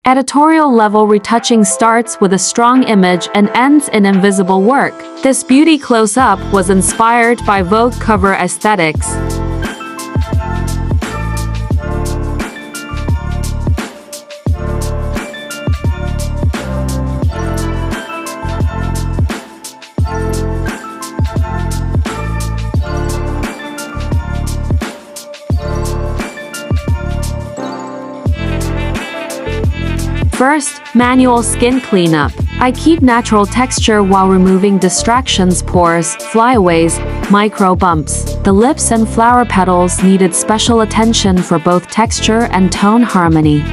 Editorial-level retouching starts with a strong image and ends in invisible work. This beauty close-up was inspired by Vogue cover aesthetics. First, manual skin cleanup. I keep natural texture while removing distractions, pores, flyaways, micro bumps. The lips and flower petals needed special attention for both texture and tone harmony.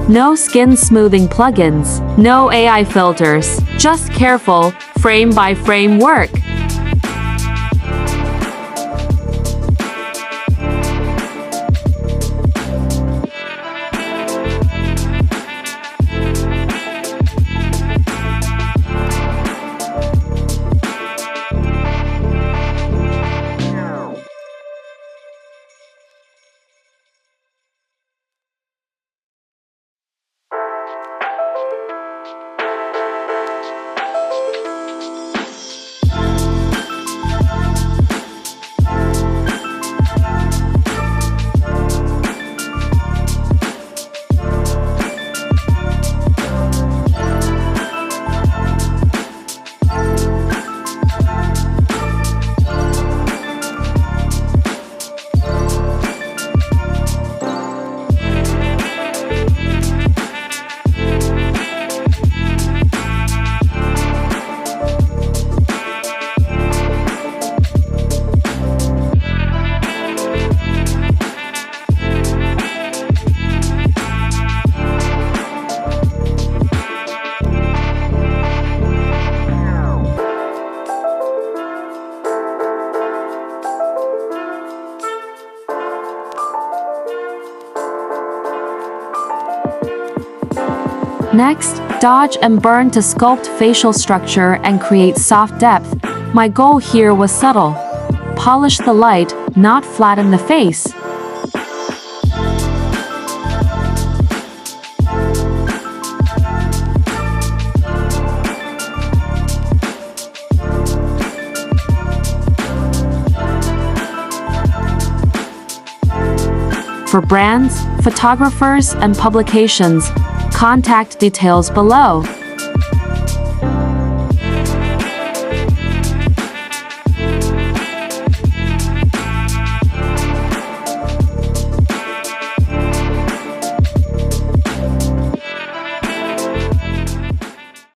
No skin smoothing plugins, no AI filters, just careful, frame-by-frame work. Next, dodge and burn to sculpt facial structure and create soft depth. My goal here was subtle. Polish the light, not flatten the face. For brands, photographers, and publications, contact details below.